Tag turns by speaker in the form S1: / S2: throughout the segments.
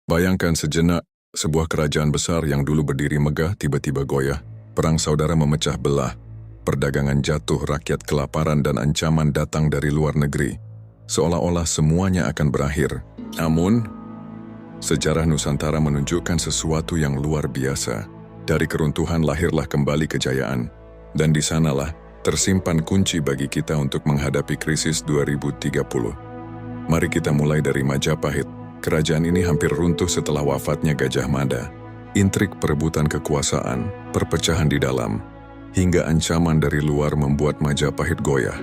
S1: Bayangkan sejenak, sebuah kerajaan besar yang dulu berdiri megah tiba-tiba goyah. Perang saudara memecah belah. Perdagangan jatuh, rakyat kelaparan dan ancaman datang dari luar negeri. Seolah-olah semuanya akan berakhir. Namun, sejarah Nusantara menunjukkan sesuatu yang luar biasa. Dari keruntuhan lahirlah kembali kejayaan. Dan di sanalah tersimpan kunci bagi kita untuk menghadapi krisis 2030. Mari kita mulai dari Majapahit. Kerajaan ini hampir runtuh setelah wafatnya Gajah Mada. Intrik perebutan kekuasaan, perpecahan di dalam, hingga ancaman dari luar membuat Majapahit goyah.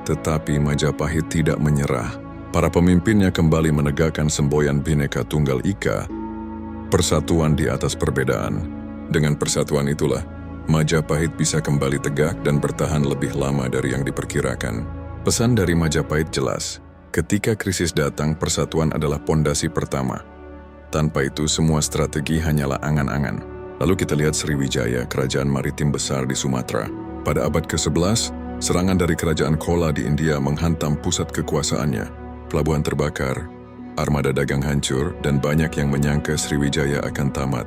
S1: Tetapi Majapahit tidak menyerah. Para pemimpinnya kembali menegakkan semboyan Bhinneka Tunggal Ika, persatuan di atas perbedaan. Dengan persatuan itulah, Majapahit bisa kembali tegak dan bertahan lebih lama dari yang diperkirakan. Pesan dari Majapahit jelas, ketika krisis datang, persatuan adalah pondasi pertama. Tanpa itu, semua strategi hanyalah angan-angan. Lalu kita lihat Sriwijaya, kerajaan maritim besar di Sumatera. Pada abad ke-11, serangan dari kerajaan Chola di India menghantam pusat kekuasaannya. Pelabuhan terbakar, armada dagang hancur, dan banyak yang menyangka Sriwijaya akan tamat.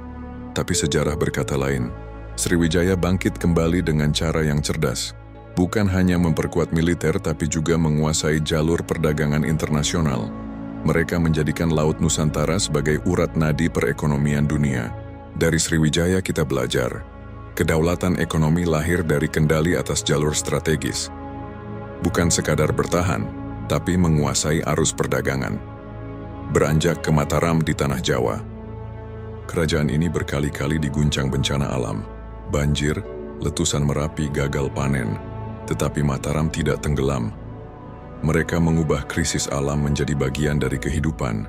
S1: Tapi sejarah berkata lain. Sriwijaya bangkit kembali dengan cara yang cerdas. Bukan hanya memperkuat militer, tapi juga menguasai jalur perdagangan internasional. Mereka menjadikan Laut Nusantara sebagai urat nadi perekonomian dunia. Dari Sriwijaya kita belajar, kedaulatan ekonomi lahir dari kendali atas jalur strategis. Bukan sekadar bertahan, tapi menguasai arus perdagangan. Beranjak ke Mataram di Tanah Jawa. Kerajaan ini berkali-kali diguncang bencana alam. Banjir, letusan Merapi gagal panen, tetapi Mataram tidak tenggelam. Mereka mengubah krisis alam menjadi bagian dari kehidupan.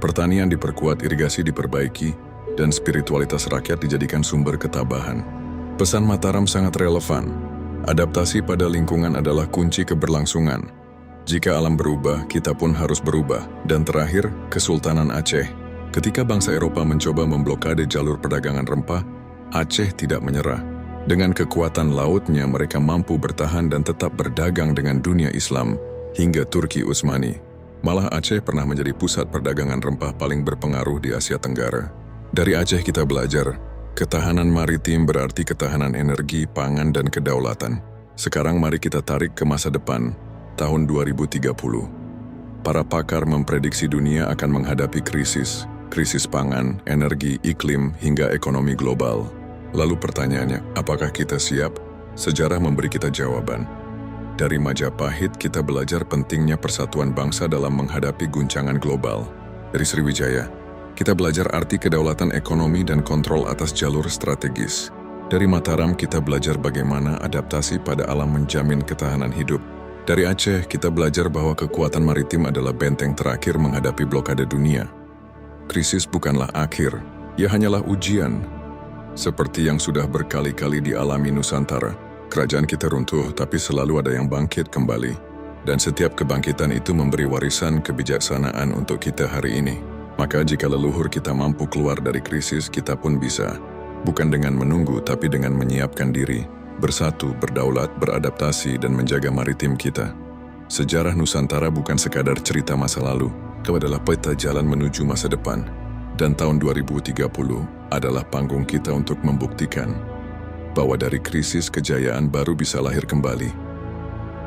S1: Pertanian diperkuat, irigasi diperbaiki, dan spiritualitas rakyat dijadikan sumber ketabahan. Pesan Mataram sangat relevan. Adaptasi pada lingkungan adalah kunci keberlangsungan. Jika alam berubah, kita pun harus berubah. Dan terakhir, Kesultanan Aceh. Ketika bangsa Eropa mencoba memblokade jalur perdagangan rempah, Aceh tidak menyerah. Dengan kekuatan lautnya, mereka mampu bertahan dan tetap berdagang dengan dunia Islam hingga Turki Utsmani. Malah Aceh pernah menjadi pusat perdagangan rempah paling berpengaruh di Asia Tenggara. Dari Aceh kita belajar, ketahanan maritim berarti ketahanan energi, pangan, dan kedaulatan. Sekarang mari kita tarik ke masa depan, tahun 2030. Para pakar memprediksi dunia akan menghadapi krisis pangan, energi, iklim, hingga ekonomi global. Lalu pertanyaannya, apakah kita siap? Sejarah memberi kita jawaban. Dari Majapahit kita belajar pentingnya persatuan bangsa dalam menghadapi guncangan global. Dari Sriwijaya, kita belajar arti kedaulatan ekonomi dan kontrol atas jalur strategis. Dari Mataram kita belajar bagaimana adaptasi pada alam menjamin ketahanan hidup. Dari Aceh kita belajar bahwa kekuatan maritim adalah benteng terakhir menghadapi blokade dunia. Krisis bukanlah akhir, ia hanyalah ujian. Seperti yang sudah berkali-kali dialami Nusantara, kerajaan kita runtuh tapi selalu ada yang bangkit kembali. Dan setiap kebangkitan itu memberi warisan kebijaksanaan untuk kita hari ini. Maka jika leluhur kita mampu keluar dari krisis, kita pun bisa. Bukan dengan menunggu, tapi dengan menyiapkan diri, bersatu, berdaulat, beradaptasi, dan menjaga maritim kita. Sejarah Nusantara bukan sekadar cerita masa lalu, itu adalah peta jalan menuju masa depan. Dan tahun 2030 adalah panggung kita untuk membuktikan bahwa dari krisis kejayaan baru bisa lahir kembali.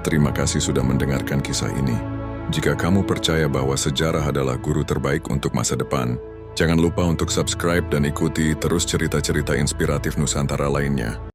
S1: Terima kasih sudah mendengarkan kisah ini. Jika kamu percaya bahwa sejarah adalah guru terbaik untuk masa depan, jangan lupa untuk subscribe dan ikuti terus cerita-cerita inspiratif Nusantara lainnya.